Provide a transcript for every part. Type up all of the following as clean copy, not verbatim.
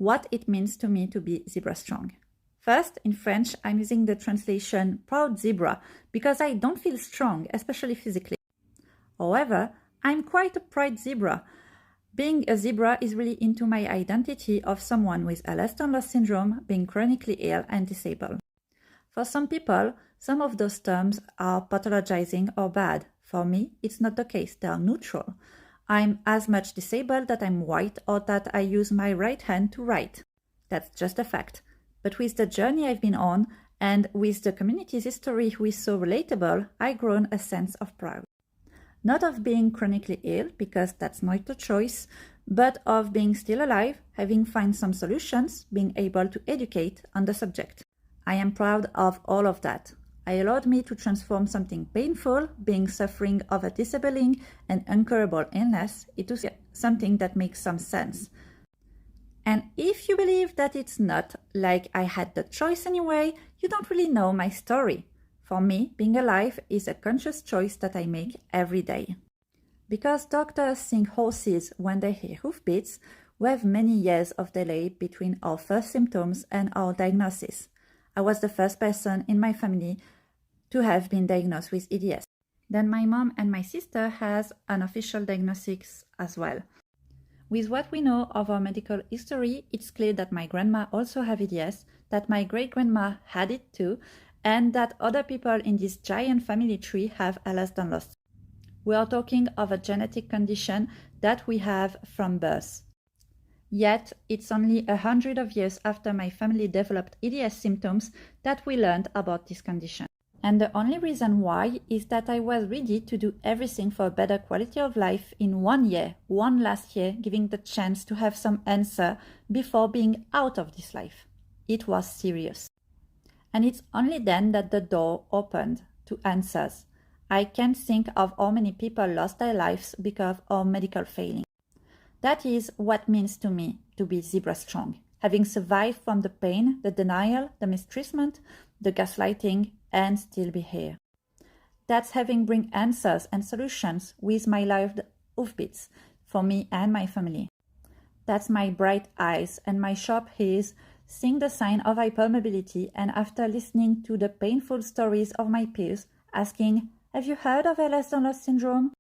what it means to me to be zebra strong. First, in French, I'm using the translation proud zebra because I don't feel strong, especially physically. However, I'm quite a proud zebra. Being a zebra is really into my identity of someone with Ehlers-Danlos syndrome, being chronically ill and disabled. For some people, some of those terms are pathologizing or bad. For me, it's not the case. They are neutral. I'm as much disabled that I'm white or that I use my right hand to write. That's just a fact. But with the journey I've been on and with the community's history who is so relatable, I've grown a sense of pride. Not of being chronically ill, because that's not a choice, but of being still alive, having found some solutions, being able to educate on the subject. I am proud of all of that. It allowed me to transform something painful, being suffering of a disabling and incurable illness, into something that makes some sense. And if you believe that it's not like I had the choice anyway, you don't really know my story. For me, being alive is a conscious choice that I make every day. Because doctors think horses when they hear hoofbeats, we have many years of delay between our first symptoms and our diagnosis. I was the first person in my family to have been diagnosed with EDS. Then my mom and my sister has an official diagnosis as well. With what we know of our medical history, it's clear that my grandma also had EDS, that my great-grandma had it too, and that other people in this giant family tree have Ehlers-Danlos. We are talking of a genetic condition that we have from birth. Yet, it's only 100 years after my family developed EDS symptoms that we learned about this condition. And the only reason why is that I was ready to do everything for a better quality of life in 1 year, one last year, giving the chance to have some answer before being out of this life. It was serious. And it's only then that the door opened to answers. I can't think of how many people lost their lives because of medical failing. That is what it means to me to be zebra strong, having survived from the pain, the denial, the mistreatment, the gaslighting, and still be here. That's having bring answers and solutions with my lived hoofbeats for me and my family. That's my bright eyes and my sharp ears seeing the sign of hypermobility, and after listening to the painful stories of my peers, asking, have you heard of Ehlers-Danlos syndrome?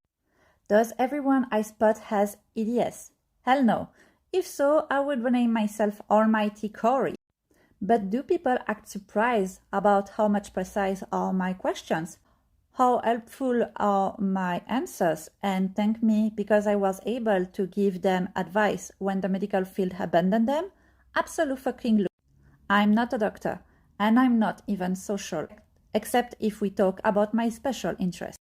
Does everyone I spot has EDS? Hell no. If so, I would rename myself Almighty Corey. But do people act surprised about how much precise are my questions? How helpful are my answers, and thank me because I was able to give them advice when the medical field abandoned them? Absolute fucking look. I'm not a doctor, and I'm not even social, except if we talk about my special interest.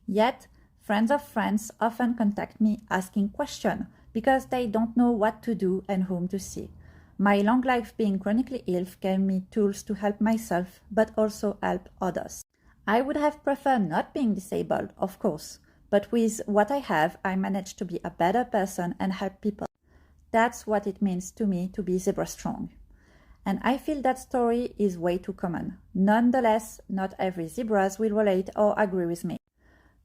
Yet, friends of friends often contact me asking questions because they don't know what to do and whom to see. My long life being chronically ill gave me tools to help myself, but also help others. I would have preferred not being disabled, of course, but with what I have, I managed to be a better person and help people. That's what it means to me to be zebra strong. And I feel that story is way too common. Nonetheless, not every zebras will relate or agree with me.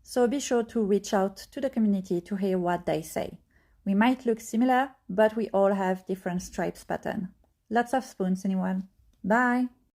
So be sure to reach out to the community to hear what they say. We might look similar, but we all have different stripes pattern. Lots of spoons, anyone? Bye!